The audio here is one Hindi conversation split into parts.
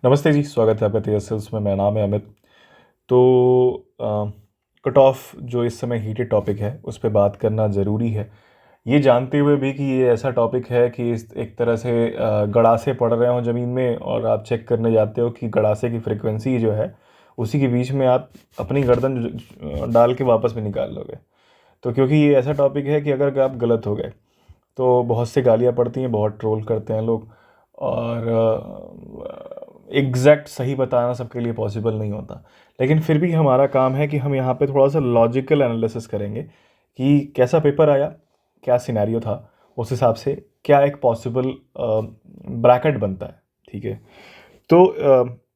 नमस्ते जी, स्वागत है आपका टीएसएल्स में। मेरा नाम है अमित। तो कट ऑफ जो इस समय हीटेड टॉपिक है उस पे बात करना ज़रूरी है, ये जानते हुए भी कि ये ऐसा टॉपिक है कि इस एक तरह से गड़ासे पड़ रहे हो ज़मीन में और आप चेक करने जाते हो कि गड़ासे की फ्रिक्वेंसी जो है उसी के बीच में आप अपनी गर्दन डाल के वापस भी निकाल लोगे। तो क्योंकि ये ऐसा टॉपिक है कि अगर आप गलत हो गए तो बहुत से गालियाँ पड़ती हैं, बहुत ट्रोल करते हैं लोग। और एग्जैक्ट सही बताना सबके लिए पॉसिबल नहीं होता, लेकिन फिर भी हमारा काम है कि हम यहाँ पे थोड़ा सा लॉजिकल एनालिसिस करेंगे कि कैसा पेपर आया, क्या सिनेरियो था, उस हिसाब से क्या एक पॉसिबल ब्रैकेट बनता है। ठीक है। तो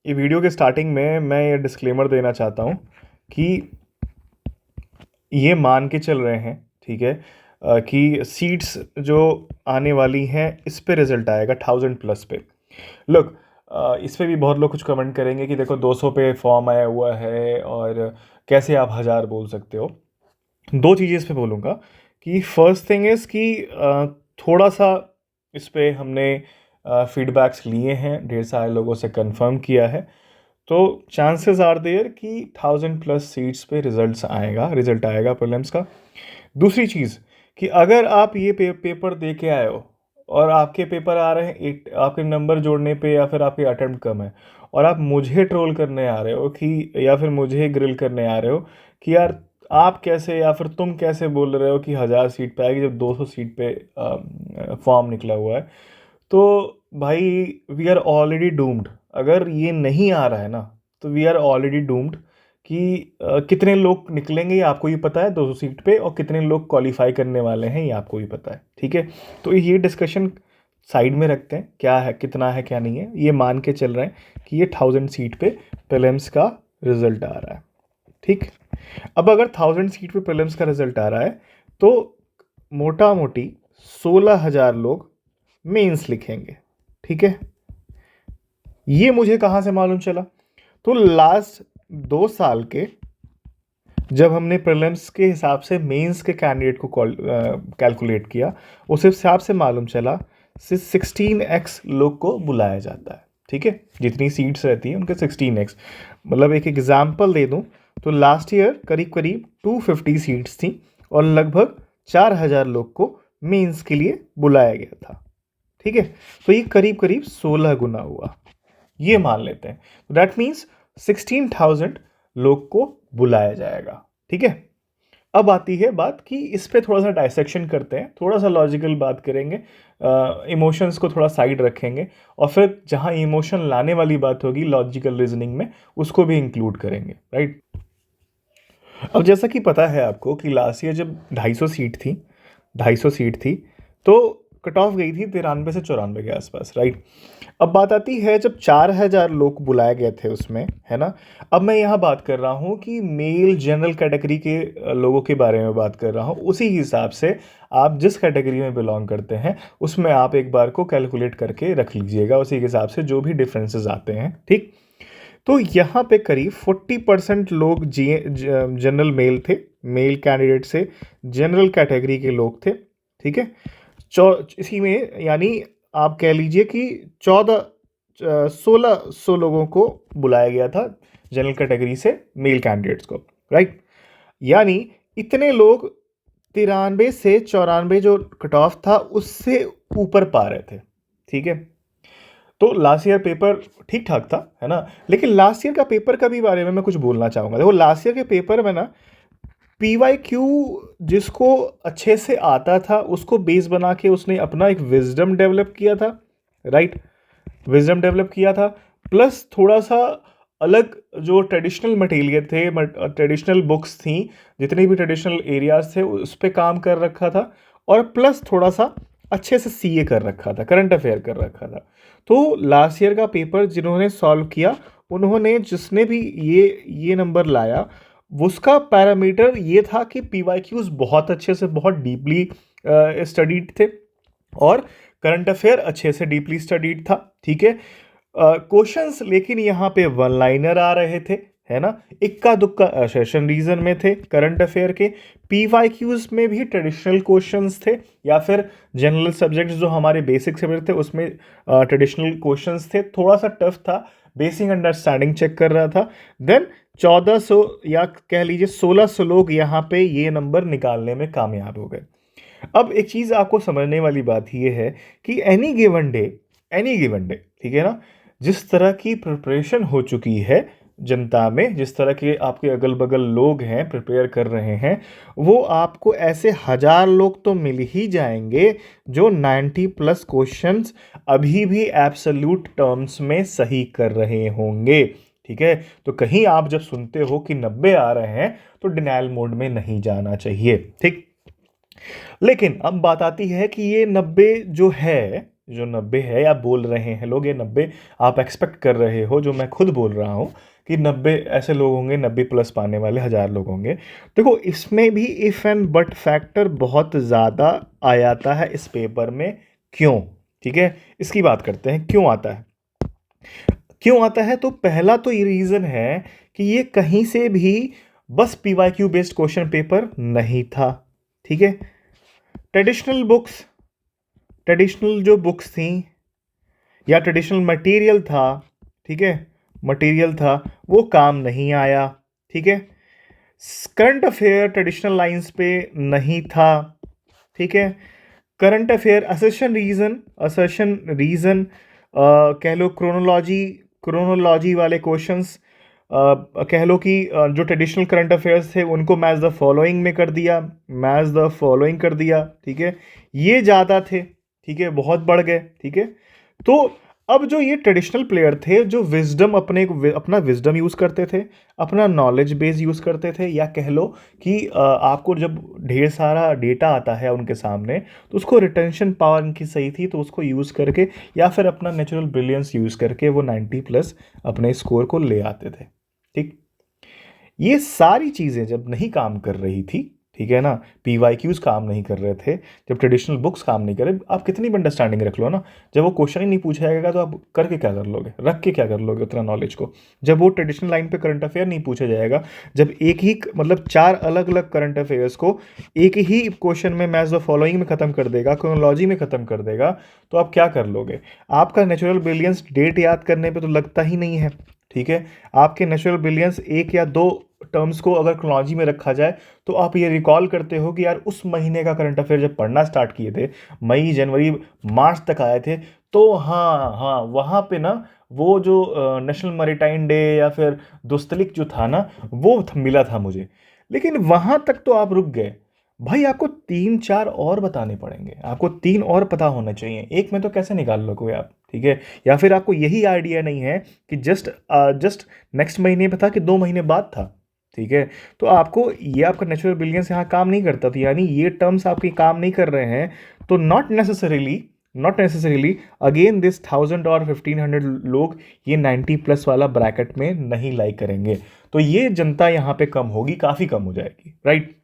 ये वीडियो के स्टार्टिंग में मैं ये डिस्क्लेमर देना चाहता हूँ कि ये मान के चल रहे हैं, ठीक है, कि सीट्स जो आने वाली हैं इस पे रिजल्ट आएगा 1000+ पे। लुक, इस पे भी बहुत लोग कुछ कमेंट करेंगे कि देखो 200 पे फॉर्म आया हुआ है और कैसे आप 1000 बोल सकते हो। दो चीज़ें इस पे बोलूँगा कि फर्स्ट थिंग इज़ कि थोड़ा सा इस पे हमने फीडबैक्स लिए हैं, ढेर सारे लोगों से कंफर्म किया है। तो चांसेस आर देयर कि 1000+ सीट्स पे रिजल्ट आएगा प्रीलिम्स का। दूसरी चीज़ कि अगर आप ये पेपर दे के आए हो और आपके पेपर आ रहे हैं एट, आपके नंबर जोड़ने पे या फिर आपके अटेम्प्ट कम है और आप मुझे ट्रोल करने आ रहे हो कि या फिर मुझे ग्रिल करने आ रहे हो कि यार आप कैसे या फिर तुम कैसे बोल रहे हो कि 1000 सीट पे आएगी जब 200 सीट पे फॉर्म निकला हुआ है। तो भाई वी आर ऑलरेडी डूम्ड। अगर ये नहीं आ रहा है ना तो वी आर ऑलरेडी डूम्ड कि कितने लोग निकलेंगे ये आपको ही पता है 200 सीट पे, और कितने लोग क्वालिफाई करने वाले हैं ये आपको ही पता है। ठीक है। तो ये डिस्कशन साइड में रखते हैं, क्या है कितना है क्या नहीं है, ये मान के चल रहे हैं कि ये 1000 सीट पे प्रीलिम्स का रिजल्ट आ रहा है। ठीक। अब अगर 1000 सीट पे प्रीलिम्स का रिजल्ट आ रहा है तो मोटा मोटी 16,000 लोग मेंस लिखेंगे। ठीक है। ये मुझे कहाँ से मालूम चला? तो लास्ट 2 साल के जब हमने प्रीलिम्स के हिसाब से मेंस के कैंडिडेट को कैलकुलेट किया, उस हिसाब से मालूम चला 16x लोग को बुलाया जाता है। ठीक है। जितनी सीट्स रहती हैं उनके 16x। मतलब एक एग्जाम्पल दे दूं तो लास्ट ईयर करीब करीब 250 सीट्स थी और लगभग 4000 लोग को मेंस के लिए बुलाया गया था। ठीक है। तो ये करीब करीब 16 गुना हुआ, ये मान लेते हैं। दैट मीन्स 16,000 लोग को बुलाया जाएगा। ठीक है। अब आती है बात कि इस पे थोड़ा सा डायसेक्शन करते हैं, थोड़ा सा लॉजिकल बात करेंगे, इमोशंस को थोड़ा साइड रखेंगे और फिर जहां इमोशन लाने वाली बात होगी लॉजिकल रीजनिंग में उसको भी इंक्लूड करेंगे। राइट। अब जैसा कि पता है आपको कि लास्ट ईयर जब 250 सीट थी तो कट ऑफ गई थी 93 से 94 के आसपास। राइट। अब बात आती है जब 4000 लोग बुलाए गए थे उसमें, है ना। अब मैं यहाँ बात कर रहा हूँ कि मेल जनरल कैटेगरी के लोगों के बारे में बात कर रहा हूँ। उसी हिसाब से आप जिस कैटेगरी में बिलोंग करते हैं उसमें आप एक बार को कैलकुलेट करके रख लीजिएगा, उसी के हिसाब से जो भी डिफरेंसेस आते हैं। ठीक। तो यहाँ पे करीब 40% लोग जनरल मेल थे, मेल कैंडिडेट से जनरल कैटेगरी के लोग थे। ठीक है। इसी में यानी आप कह लीजिए कि 1600 लोगों को बुलाया गया था जनरल कैटेगरी से मेल कैंडिडेट्स को। राइट। यानी इतने लोग 93 से 94 जो कट ऑफ था उससे ऊपर पा रहे थे। ठीक है। तो लास्ट ईयर पेपर ठीक ठाक था, है ना। लेकिन लास्ट ईयर का पेपर का भी बारे में मैं कुछ बोलना चाहूँगा। देखो लास्ट ईयर के पेपर में ना PYQ जिसको अच्छे से आता था उसको बेस बना के उसने अपना एक विजडम डेवलप किया था। राइट। विजडम डेवलप किया था, प्लस थोड़ा सा अलग जो ट्रेडिशनल मटेरियल थे, ट्रेडिशनल बुक्स थी, जितने भी ट्रेडिशनल एरियाज थे उस पर काम कर रखा था, और प्लस थोड़ा सा अच्छे से CA कर रखा था, करंट अफेयर कर रखा था। तो लास्ट ईयर का पेपर जिन्होंने सॉल्व किया उन्होंने जिसने भी ये नंबर लाया उसका पैरामीटर ये था कि PYQs बहुत अच्छे से बहुत डीपली स्टडीड थे और करंट अफेयर अच्छे से डीपली स्टडीड था। ठीक है। क्वेश्चंस लेकिन यहाँ पे वन लाइनर आ रहे थे, है ना, इक्का दुक्का असर्शन रीजन में थे करंट अफेयर के, पीवाईक्यूज में भी ट्रेडिशनल क्वेश्चंस थे, या फिर जनरल सब्जेक्ट्स जो हमारे बेसिक सब्जेक्ट थे उसमें ट्रेडिशनल क्वेश्चंस थे, थोड़ा सा टफ था, बेसिक अंडरस्टैंडिंग चेक कर रहा था। देन 1400 या कह लीजिए 1600 लोग यहाँ पे ये नंबर निकालने में कामयाब हो गए। अब एक चीज़ आपको समझने वाली बात ये है कि एनी गिवन डे ठीक है ना, जिस तरह की प्रिपरेशन हो चुकी है जनता में, जिस तरह के आपके अगल बगल लोग हैं प्रिपेयर कर रहे हैं, वो आपको ऐसे 1000 लोग तो मिल ही जाएंगे जो 90+ क्वेश्चंस अभी भी एब्सोल्यूट टर्म्स में सही कर रहे होंगे। ठीक है, तो कहीं आप जब सुनते हो कि 90 आ रहे हैं तो डिनायल मोड में नहीं जाना चाहिए। ठीक, लेकिन अब बात आती है कि ये 90 जो 90 है, आप बोल रहे हैं लोग ये 90 आप एक्सपेक्ट कर रहे हो, जो मैं खुद बोल रहा हूँ कि 90 ऐसे लोग होंगे, 90+ पाने वाले 1000 लोग होंगे। देखो इसमें भी इफ एंड बट फैक्टर बहुत ज़्यादा आ जाता है इस पेपर में। क्यों? ठीक है, इसकी बात करते हैं क्यों आता है। क्यों आता है तो पहला तो ये रीज़न है कि ये कहीं से भी बस पीवाईक्यू बेस्ड क्वेश्चन पेपर नहीं था। ठीक है, ट्रेडिशनल जो बुक्स थी या ट्रेडिशनल मटेरियल था, ठीक है, मटेरियल था वो काम नहीं आया। ठीक है, करंट अफेयर ट्रेडिशनल लाइंस पे नहीं था। ठीक है, करंट अफेयर असर्शन रीजन कह लो, क्रोनोलॉजी वाले क्वेश्चंस कह लो कि जो ट्रेडिशनल करंट अफेयर्स थे उनको मैच द फॉलोइंग में कर दिया, ठीक है, ये ज़्यादा थे। ठीक है, बहुत बढ़ गए। ठीक है, तो अब जो ये ट्रेडिशनल प्लेयर थे जो अपना विजडम यूज़ करते थे, अपना नॉलेज बेस यूज़ करते थे, या कह लो कि आपको जब ढेर सारा डेटा आता है उनके सामने तो उसको रिटेंशन पावर इनकी सही थी, तो उसको यूज़ करके या फिर अपना नेचुरल ब्रिलियंस यूज़ करके वो 90+ अपने स्कोर को ले आते थे। ठीक, ये सारी चीज़ें जब नहीं काम कर रही थी, ठीक है ना, पीवाईक्यूज काम नहीं कर रहे थे, जब ट्रेडिशनल बुक्स काम नहीं कर रहे, आप कितनी भी अंडरस्टैंडिंग रख लो ना, जब वो क्वेश्चन ही नहीं पूछा जाएगा तो आप करके क्या कर लोगे, रख के क्या कर लोगे उतना नॉलेज को। जब वो ट्रेडिशनल लाइन पे करंट अफेयर नहीं पूछा जाएगा, जब एक ही मतलब 4 अलग अलग करंट अफेयर्स को एक ही क्वेश्चन में मैच द फॉलोइंग में ख़त्म कर देगा, क्रोनोलॉजी में ख़त्म कर देगा, तो आप क्या कर लोगे। आपका नेचुरल ब्रिलियंस डेट याद करने पर तो लगता ही नहीं है। ठीक है, आपके नेचुरल ब्रिलियंस 1 या 2 टर्म्स को अगर क्रोनोलॉजी में रखा जाए तो आप ये रिकॉल करते हो कि यार उस महीने का करंट अफेयर जब पढ़ना स्टार्ट किए थे, मई जनवरी मार्च तक आए थे, तो हाँ वहाँ पे ना वो जो नेशनल मैरीटाइम डे या फिर दोस्तलिक जो था ना वो मिला था मुझे। लेकिन वहाँ तक तो आप रुक गए भाई, आपको 3-4 और बताने पड़ेंगे, आपको 3 और पता होना चाहिए, एक में तो कैसे निकाल लोगे आप। ठीक है, या फिर आपको यही आइडिया नहीं है कि जस्ट नेक्स्ट महीने पे था कि 2 महीने बाद था। ठीक है, तो आपको ये आपका नेचुरल ब्रिलियंस यहाँ काम नहीं करता था, यानी ये टर्म्स आपके काम नहीं कर रहे हैं, तो नॉट नेसेसरीली अगेन दिस 1000 और 1500 लोग ये 90+ वाला ब्रैकेट में नहीं लाइक करेंगे, तो ये जनता यहाँ पे कम होगी, काफ़ी कम हो जाएगी। राइट,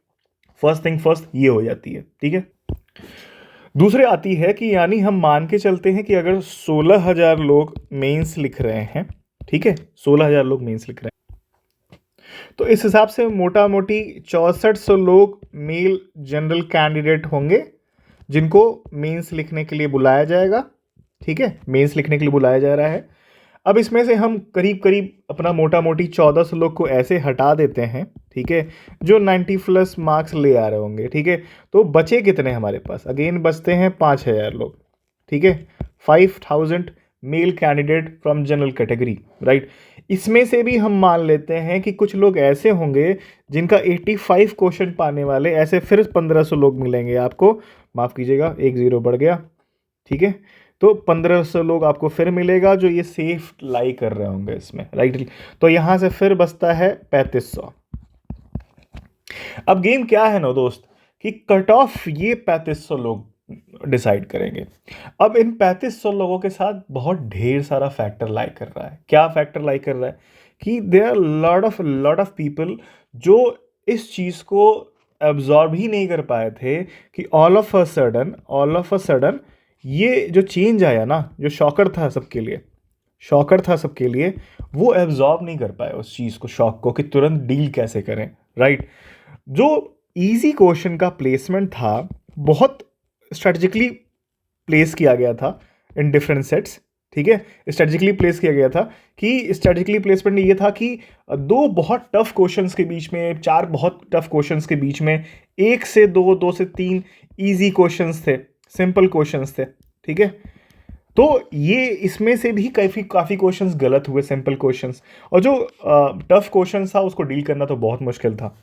फर्स्ट थिंग फर्स्ट ये हो जाती है। ठीक है, दूसरे आती है कि यानी हम मान के चलते हैं कि अगर 16,000 लोग मेंस लिख रहे हैं, ठीक है, 16,000 लोग मेंस लिख रहे हैं, तो इस हिसाब से मोटा मोटी 6400 लोग मेल जनरल कैंडिडेट होंगे जिनको मेंस लिखने के लिए बुलाया जाएगा। ठीक है, मेंस लिखने के लिए बुलाया जा रहा है। अब इसमें से हम करीब करीब अपना मोटा मोटी 1400 लोग को ऐसे हटा देते हैं, ठीक है, जो 90+ मार्क्स ले आ रहे होंगे। ठीक है, तो बचे कितने हमारे पास, अगेन बचते हैं 5000 लोग। ठीक है, 5000 male candidate from general category. Right, इसमें से भी हम मान लेते हैं कि कुछ लोग ऐसे होंगे जिनका 85 क्वेश्चन पाने वाले, ऐसे फिर 1500 लोग मिलेंगे आपको, माफ़ कीजिएगा 1 0 बढ़ गया। ठीक है, तो 1500 लोग आपको फिर मिलेगा जो ये सेफ लाई कर रहे होंगे इसमें। राइट, तो यहाँ से फिर बचता है 3500। अब गेम क्या है ना दोस्त, कि कट ऑफ ये 3500 लोग डिसाइड करेंगे। अब इन 3500 लोगों के साथ बहुत ढेर सारा फैक्टर लाई कर रहा है। क्या फैक्टर लाई कर रहा है कि there are lot of people जो इस चीज़ को एब्जॉर्ब ही नहीं कर पाए थे कि ऑल ऑफ अ सडन ये जो चेंज आया ना, जो शॉकर था सबके लिए, शॉकर था सबके लिए, वो एब्जॉर्ब नहीं कर पाए उस चीज़ को, शॉक को, कि तुरंत डील कैसे करें, राइट। जो इजी क्वेश्चन का प्लेसमेंट था, बहुत स्ट्रेटजिकली प्लेस किया गया था इन डिफरेंट सेट्स, ठीक है। स्ट्रेटजिकली प्लेस किया गया था कि स्ट्रेटजिकली प्लेसमेंट ये था कि दो बहुत टफ क्वेश्चंस के बीच में, चार बहुत टफ क्वेश्चंस के बीच में एक से दो, दो से तीन इजी क्वेश्चंस थे, सिंपल क्वेश्चंस थे, ठीक है। तो ये इसमें से भी काफ़ी काफ़ी क्वेश्चंस गलत हुए, सिंपल क्वेश्चंस, और जो टफ क्वेश्चंस था उसको डील करना तो बहुत मुश्किल था।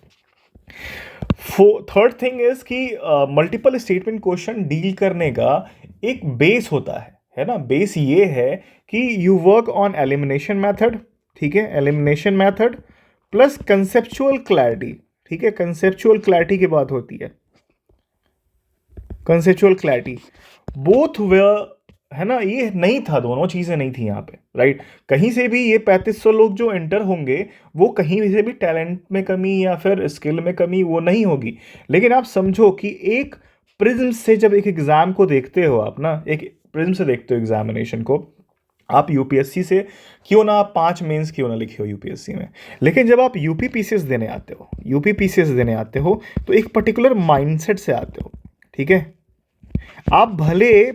थर्ड थिंग इज कि मल्टीपल स्टेटमेंट क्वेश्चन डील करने का एक बेस होता है ना। बेस ये है कि you work on elimination method, ठीक है, elimination method plus conceptual clarity, ठीक है। कंसेप्चुअल क्लैरिटी की बात होती है, कंसेप्चुअल क्लैरिटी बोथ वे, है ना। ये नहीं था, दोनों चीज़ें नहीं थी यहाँ पे, राइट। कहीं से भी ये 3500 लोग जो एंटर होंगे, वो कहीं से भी टैलेंट में कमी या फिर स्किल में कमी वो नहीं होगी। लेकिन आप समझो कि एक प्रिज्म से जब एक एग्ज़ाम को देखते हो आप ना, एक प्रिज्म से देखते हो एग्जामिनेशन को, आप यूपीएससी से क्यों ना आप 5 मेंस क्यों ना लिखे हो यूपीएससी में, लेकिन जब आप यूपी पीसीएस देने आते हो, यूपी पीसीएस देने आते हो, तो एक पर्टिकुलर माइंडसेट से आते हो, ठीक है। आप भले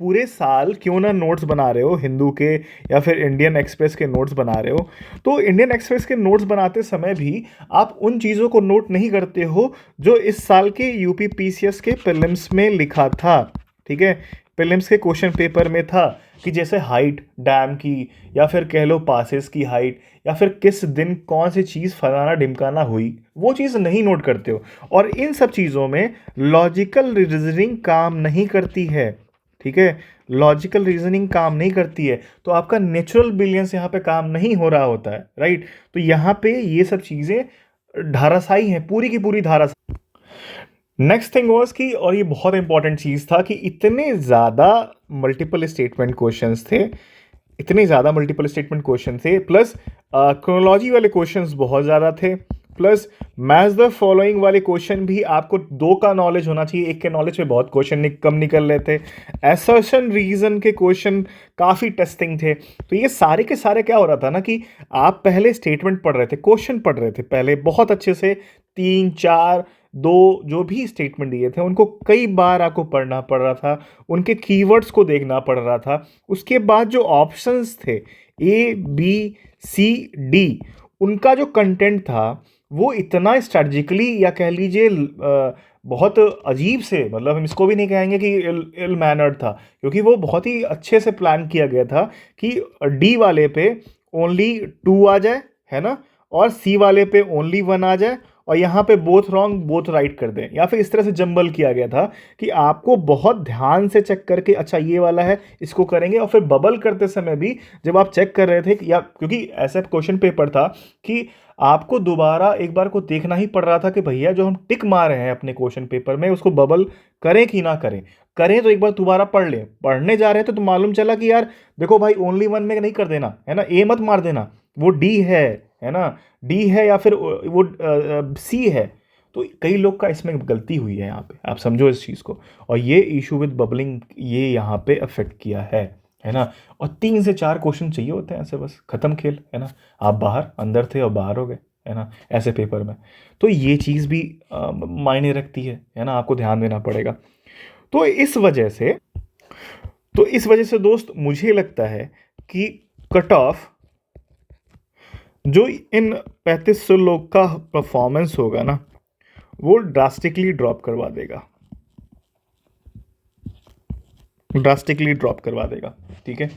पूरे साल क्यों ना नोट्स बना रहे हो हिंदू के या फिर इंडियन एक्सप्रेस के नोट्स बना रहे हो, तो इंडियन एक्सप्रेस के नोट्स बनाते समय भी आप उन चीज़ों को नोट नहीं करते हो जो इस साल के यूपी पीसीएस के प्रीलिम्स में लिखा था, ठीक है। प्रीलिम्स के क्वेश्चन पेपर में था कि जैसे हाइट डैम की, या फिर कह लो पासेस की हाइट, या फिर किस दिन कौन सी चीज़ फलाना ढिमकाना हुई, वो चीज़ नहीं नोट करते हो। और इन सब चीज़ों में लॉजिकल रीजनिंग काम नहीं करती है, ठीक है। लॉजिकल रीजनिंग काम नहीं करती है, तो आपका नेचुरल बिलियंस यहाँ पे काम नहीं हो रहा होता है, राइट। तो यहाँ पे ये सब चीज़ें धाराशायी हैं, पूरी की पूरी धाराशायी। नेक्स्ट थिंग वाज कि, और ये बहुत इंपॉर्टेंट चीज़ था, कि इतने ज़्यादा मल्टीपल स्टेटमेंट क्वेश्चंस थे, इतने ज़्यादा मल्टीपल स्टेटमेंट क्वेश्चन थे, प्लस क्रोनोलॉजी वाले क्वेश्चंस बहुत ज़्यादा थे, प्लस मैच द फॉलोइंग वाले क्वेश्चन भी आपको दो का नॉलेज होना चाहिए, एक के नॉलेज पे बहुत क्वेश्चन कम निकल रहे थे। असर्शन रीजन के क्वेश्चन काफ़ी टेस्टिंग थे। तो ये सारे के सारे क्या हो रहा था ना, कि आप पहले स्टेटमेंट पढ़ रहे थे, क्वेश्चन पढ़ रहे थे पहले बहुत अच्छे से, 3 4 2 जो भी स्टेटमेंट दिए थे उनको कई बार आपको पढ़ना पड़ रहा था, उनके कीवर्ड्स को देखना पड़ रहा था। उसके बाद जो ऑप्शंस थे ए बी सी डी, उनका जो कंटेंट था वो इतना स्ट्रेटजिकली, या कह लीजिए बहुत अजीब से, मतलब हम इसको भी नहीं कहेंगे कि इल मैनर्ड था, क्योंकि वो बहुत ही अच्छे से प्लान किया गया था कि डी वाले पे ओनली 2 आ जाए, है ना, और सी वाले पे ओनली 1 आ जाए, और यहाँ पे बोथ रॉन्ग बोथ राइट कर दें, या फिर इस तरह से जंबल किया गया था कि आपको बहुत ध्यान से चेक करके, अच्छा ये वाला है इसको करेंगे, और फिर बबल करते समय भी जब आप चेक कर रहे थे या, क्योंकि ऐसा क्वेश्चन पेपर था कि आपको दोबारा एक बार को देखना ही पड़ रहा था कि भैया जो हम टिक मार रहे हैं अपने क्वेश्चन पेपर में उसको बबल करें कि ना करें, करें तो एक बार दोबारा पढ़ लें। पढ़ने जा रहे थे तो मालूम चला कि यार देखो भाई, ओनली 1 में नहीं कर देना, है ना, ए मत मार देना, वो डी है ना, डी है, या फिर वो सी है। तो कई लोग का इसमें गलती हुई है यहाँ पे, आप समझो इस चीज़ को, और ये इशू विद बबलिंग ये यहाँ पे अफेक्ट किया है ना। और 3 से 4 क्वेश्चन चाहिए होते हैं ऐसे, बस खत्म खेल, है ना। आप बाहर अंदर थे और बाहर हो गए, है ना, ऐसे पेपर में। तो ये चीज़ भी मायने रखती है ना, आपको ध्यान देना पड़ेगा। तो इस वजह से दोस्त मुझे लगता है कि कट ऑफ जो इन 3500 लोग का परफॉर्मेंस होगा ना, वो ड्रास्टिकली ड्रॉप करवा देगा, ड्रास्टिकली ड्रॉप करवा देगा, ठीक है।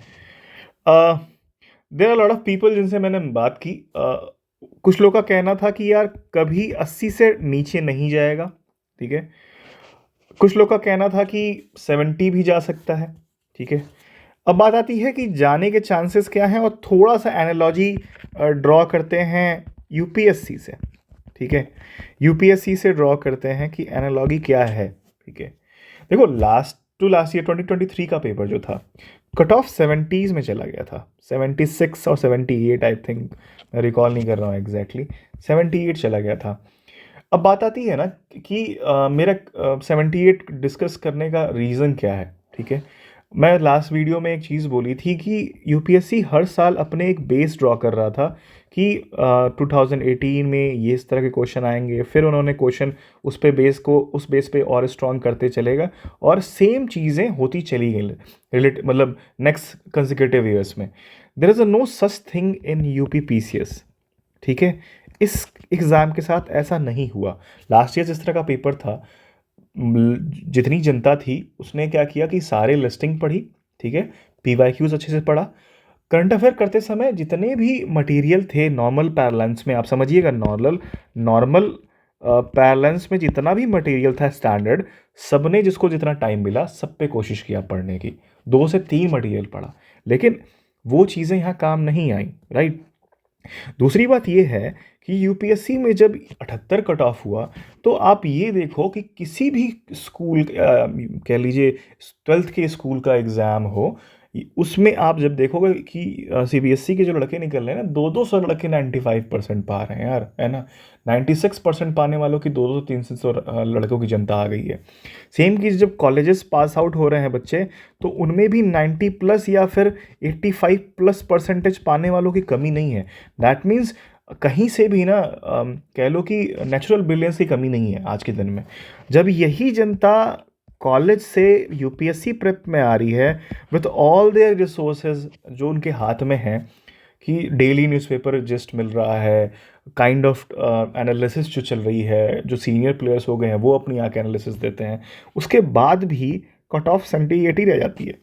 There are lot of people जिनसे मैंने बात की, कुछ लोग का कहना था कि यार कभी 80 से नीचे नहीं जाएगा, ठीक है। कुछ लोग का कहना था कि 70 भी जा सकता है, ठीक है। अब बात आती है कि जाने के चांसेस क्या हैं, और थोड़ा सा एनालॉजी ड्रॉ करते हैं यूपीएससी से, ठीक है। यूपीएससी से ड्रॉ करते हैं कि एनालॉजी क्या है, ठीक है। देखो लास्ट ईयर 2023 का पेपर जो था, कट ऑफ 70s में चला गया था, 76 और 78 आई थिंक, मैं रिकॉल नहीं कर रहा हूँ एग्जैक्टली, 78 चला गया था। अब बात आती है ना कि मेरा 78 डिस्कस करने का रीज़न क्या है, ठीक है। मैं लास्ट वीडियो में एक चीज़ बोली थी कि यूपीएससी हर साल अपने एक बेस ड्रॉ कर रहा था कि 2018 में ये इस तरह के क्वेश्चन आएंगे, फिर उन्होंने क्वेश्चन उस बेस पे और स्ट्रॉन्ग करते चलेगा, और सेम चीज़ें होती चली गई मतलब नेक्स्ट कंसेक्यूटिव ईयर्स में। There is a no such thing in UP PCS, ठीक है। इस एग्ज़ाम के साथ ऐसा नहीं हुआ। लास्ट ईयर जिस तरह का पेपर था, जितनी जनता थी उसने क्या किया कि सारे लिस्टिंग पढ़ी, ठीक है, पीवाईक्यूज अच्छे से पढ़ा। करंट अफेयर करते समय जितने भी मटेरियल थे नॉर्मल पैरेलल्स में, आप समझिएगा नॉर्मल पैरेलल्स में जितना भी मटेरियल था स्टैंडर्ड, सबने जिसको जितना टाइम मिला सब पे कोशिश किया पढ़ने की, 2 से 3 मटेरियल पढ़ा, लेकिन वो चीज़ें यहाँ काम नहीं आई, राइट। दूसरी बात ये है कि यूपीएससी में जब 78 कट ऑफ हुआ, तो आप ये देखो कि किसी भी स्कूल कह लीजिए 12th के स्कूल का एग्ज़ाम हो, उसमें आप जब देखोगे कि सीबीएसई के जो लड़के निकल रहे हैं ना, 200 लड़के 95% पा रहे हैं यार, है ना। 96% पाने वालों की 200-300 लड़कों की जनता आ गई है। सेम चीज़ जब कॉलेजेस पास आउट हो रहे हैं बच्चे, तो उनमें भी 90+ या फिर 85+ % पाने वालों की कमी नहीं है। दैट मीन्स कहीं से भी ना कह लो कि नेचुरल ब्रिलियंस की कमी नहीं है आज के दिन में। जब यही जनता कॉलेज से यूपीएससी प्रेप में आ रही है विथ ऑल देयर रिसोर्सेज जो उनके हाथ में हैं, कि डेली न्यूज़पेपर जस्ट मिल रहा है, काइंड ऑफ एनालिसिस जो चल रही है, जो सीनियर प्लेयर्स हो गए हैं वो अपनी आके एनालिसिस देते हैं, उसके बाद भी कट ऑफ 70-80 रह जाती है।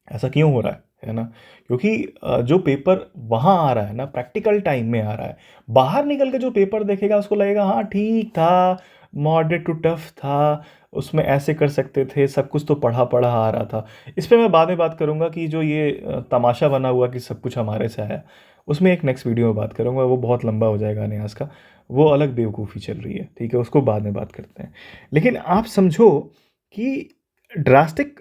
ऐसा क्यों हो रहा है ना। क्योंकि जो पेपर वहाँ आ रहा है ना, प्रैक्टिकल टाइम में आ रहा है, बाहर निकल के जो पेपर देखेगा उसको लगेगा हाँ ठीक था, मॉडरेट टू टफ था, उसमें ऐसे कर सकते थे, सब कुछ तो पढ़ा पढ़ा आ रहा था। इस पे मैं बाद में बात करूँगा कि जो ये तमाशा बना हुआ कि सब कुछ हमारे से आया, उसमें एक नेक्स्ट वीडियो में बात करूँगा, वो बहुत लंबा हो जाएगा न्यास का, वो अलग बेवकूफ़ी चल रही है, ठीक है, उसको बाद में बात करते हैं। लेकिन आप समझो कि ड्रास्टिक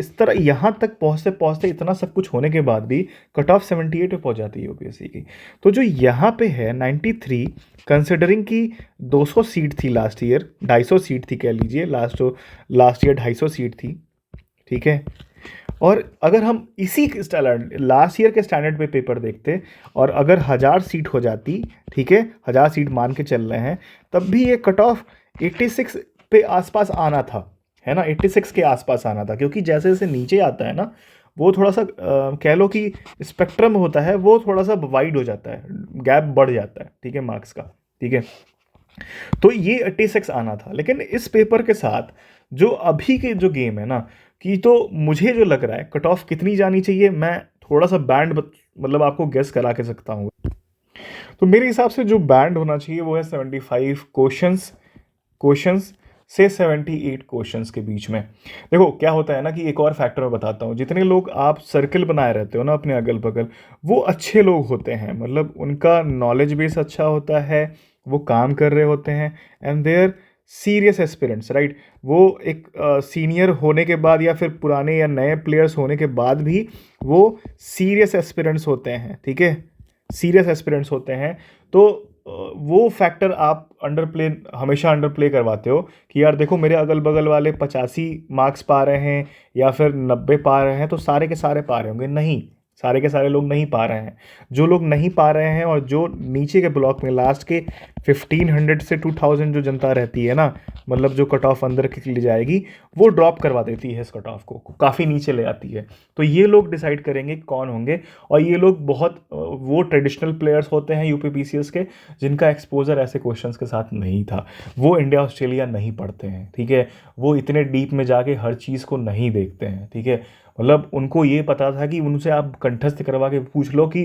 इस तरह यहाँ तक पहुँचते पहुँचते इतना सब कुछ होने के बाद भी कट ऑफ 78 पे पहुँच जाती है यूपीएससी की। तो जो यहाँ पे है 93, कंसिडरिंग कि 200 सीट थी लास्ट ईयर, 250 सीट थी कह लीजिए, लास्ट ईयर 250 सीट थी, ठीक है। और अगर हम इसी स्टैंडर्ड लास्ट ईयर के स्टैंडर्ड पे पेपर देखते, और अगर 1000 सीट हो जाती, ठीक है, 1000 सीट मान के चल रहे हैं, तब भी ये कट ऑफ 86 पे आसपास आना था, है ना, 86 के आसपास आना था। क्योंकि जैसे जैसे नीचे आता है ना, वो थोड़ा सा कह लो कि स्पेक्ट्रम होता है वो थोड़ा सा वाइड हो जाता है, गैप बढ़ जाता है, ठीक है, मार्क्स का, ठीक है। तो ये 86 आना था, लेकिन इस पेपर के साथ जो अभी के जो गेम है ना, कि तो मुझे जो लग रहा है कट ऑफ कितनी जानी चाहिए, मैं थोड़ा सा बैंड मतलब आपको गेस करा के सकता हूँ। तो मेरे हिसाब से जो बैंड होना चाहिए वो है 75 क्वेश्चंस से 78 क्वेश्चंस के बीच में। देखो क्या होता है ना कि एक और फैक्टर मैं बताता हूँ, जितने लोग आप सर्कल बनाए रहते हो ना अपने अगल बगल, वो अच्छे लोग होते हैं, मतलब उनका नॉलेज बेस अच्छा होता है, वो काम कर रहे होते हैं, and their serious aspirants, right. वो एक सीनियर होने के बाद या फिर पुराने या नए प्लेयर्स होने के बाद भी वो सीरियस एस्पिरेंट्स होते हैं, ठीक है, सीरियस एस्पिरेंट्स होते हैं। तो वो फैक्टर आप हमेशा अंडर प्ले करवाते हो कि यार देखो मेरे अगल बगल वाले 85 मार्क्स पा रहे हैं या फिर 90 पा रहे हैं, तो सारे के सारे पा रहे होंगे। नहीं, सारे के सारे लोग नहीं पा रहे हैं। जो लोग नहीं पा रहे हैं और जो नीचे के ब्लॉक में लास्ट के 1500 से 2000 जो जनता रहती है ना, मतलब जो कट ऑफ अंदर के लिए जाएगी, वो ड्रॉप करवा देती है इस कट ऑफ को, काफ़ी नीचे ले आती है। तो ये लोग डिसाइड करेंगे कौन होंगे, और ये लोग बहुत वो ट्रेडिशनल प्लेयर्स होते हैं यूपी पीसीएस के, जिनका एक्सपोजर ऐसे क्वेश्चंस के साथ नहीं था। वो इंडिया ऑस्ट्रेलिया नहीं पढ़ते हैं, ठीक है, वो इतने डीप में जाके हर चीज़ को नहीं देखते हैं, ठीक है। मतलब उनको ये पता था कि उनसे आप कंठस्थ करवा के पूछ लो कि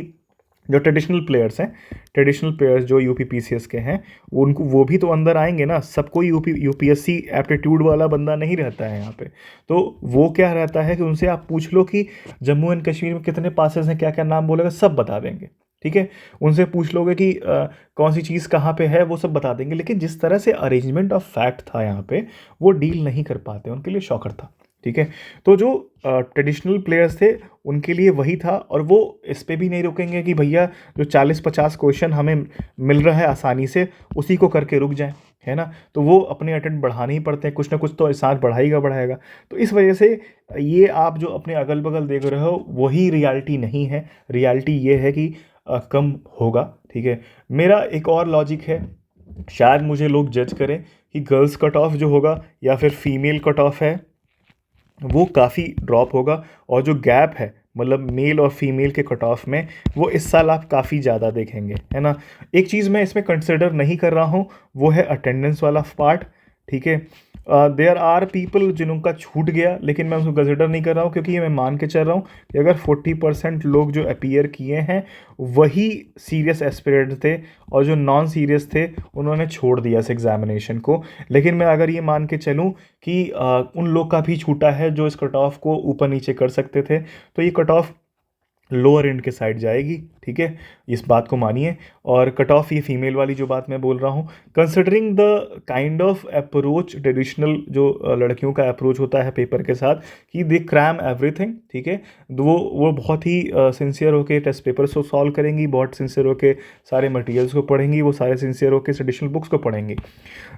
जो ट्रेडिशनल प्लेयर्स जो यूपी पीसीएस के हैं, उनको वो भी तो अंदर आएंगे ना। सबको यूपीएससी एप्टीट्यूड वाला बंदा नहीं रहता है यहाँ पे। तो वो क्या रहता है कि उनसे आप पूछ लो कि जम्मू एंड कश्मीर में कितने पासेस हैं, क्या क्या नाम बोलेगा, सब बता देंगे, ठीक है। उनसे पूछ लोगे कि कौन सी चीज़ कहाँ पे है, वो सब बता देंगे। लेकिन जिस तरह से अरेंजमेंट ऑफ फैक्ट था यहाँ पे, वो डील नहीं कर पाते, उनके लिए शॉकर था। ठीक है। तो जो ट्रेडिशनल प्लेयर्स थे उनके लिए वही था, और वो इस पे भी नहीं रुकेंगे कि भैया जो 40-50 क्वेश्चन हमें मिल रहा है आसानी से उसी को करके रुक जाएं, है ना। तो वो अपने अटेम्प्ट बढ़ाने ही पड़ते हैं, कुछ ना कुछ तो इंसान बढ़ाएगा बढ़ाएगा। तो इस वजह से ये आप जो अपने अगल बगल देख रहे हो वही रियलिटी नहीं है। रियलिटी ये है कि कम होगा, ठीक है। मेरा एक और लॉजिक है, शायद मुझे लोग जज करें कि गर्ल्स कट ऑफ जो होगा या फिर फीमेल कट ऑफ है वो काफ़ी ड्रॉप होगा, और जो गैप है मतलब मेल और फीमेल के कट ऑफ में वो इस साल आप काफ़ी ज़्यादा देखेंगे, है ना। एक चीज़ मैं इसमें कंसिडर नहीं कर रहा हूँ, वो है अटेंडेंस वाला पार्ट, ठीक है। देयर आर पीपल जिनका छूट गया, लेकिन मैं उसको कंसिडर नहीं कर रहा हूँ, क्योंकि ये मैं मान के चल रहा हूँ कि अगर 40% लोग जो अपीयर किए हैं वही सीरियस एस्पिरेंट थे, और जो नॉन सीरियस थे उन्होंने छोड़ दिया इस एग्जामिनेशन को। लेकिन मैं अगर ये मान के चलूँ कि उन लोग का भी छूटा है जो इस कट ऑफ को ऊपर नीचे कर सकते थे, तो ये कट ऑफ लोअर एंड के साइड जाएगी, ठीक है। इस बात को मानिए। और कट ऑफ ये फीमेल वाली जो बात मैं बोल रहा हूँ, considering the kind of approach traditional जो लड़कियों का अप्रोच होता है पेपर के साथ कि दे क्रैम एवरीथिंग, ठीक है। तो वो बहुत ही सिंसियर होकर टेस्ट पेपर को सॉल्व करेंगी, बहुत सिंसियर होकर सारे मटेरियल्स को पढ़ेंगी, वो सारे सिंसियर होकर ट्रेडिशनल बुक्स को पढ़ेंगी।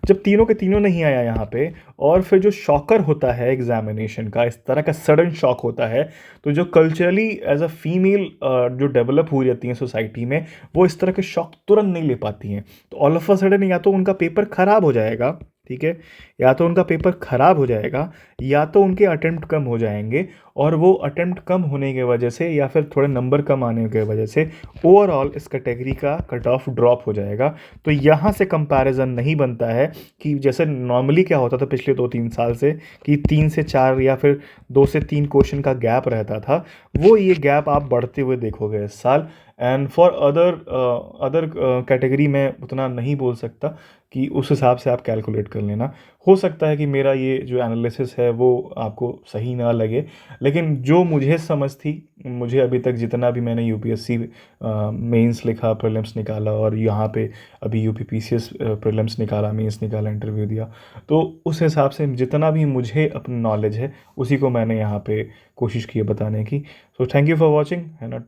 जब तीनों के तीनों नहीं आया यहाँ पे, और फिर जो शॉकर होता है एग्जामिनेशन का, इस तरह का सडन शॉक होता है, तो जो कल्चरली एज अ फीमेल जो डेवलप हुई रहती हैं सोसाइटी में, वो इस तरह के शॉक तुरंत नहीं ले पाती हैं। तो ऑल ऑफ अ सडन या तो उनका पेपर खराब हो जाएगा, ठीक है, या तो उनका पेपर खराब हो जाएगा, या तो उनके अटेम्प्ट कम हो जाएंगे, और वो अटेम्प्ट कम होने की वजह से या फिर थोड़े नंबर कम आने की वजह से ओवरऑल इस कैटेगरी का कट ऑफ ड्रॉप हो जाएगा। तो यहाँ से कंपैरिजन नहीं बनता है कि जैसे नॉर्मली क्या होता था पिछले 2-3 साल से कि 3 से 4 या फिर 2 से 3 क्वेश्चन का गैप रहता था, वो ये गैप आप बढ़ते हुए देखोगे इस साल। एंड फॉर अदर कैटेगरी में उतना नहीं बोल सकता, कि उस हिसाब से आप कैलकुलेट कर लेना। हो सकता है कि मेरा ये जो एनालिसिस है वो आपको सही ना लगे, लेकिन जो मुझे समझ थी, मुझे अभी तक जितना भी मैंने यूपीएससी मेंस लिखा, प्रीलिम्स निकाला, और यहाँ पे अभी यूपीपीसीएस प्रीलिम्स निकाला, मेंस निकाला, इंटरव्यू दिया, तो उस हिसाब से जितना भी मुझे अपना नॉलेज है उसी को मैंने यहाँ पे कोशिश की है बताने की। So thank you for watching, है ना।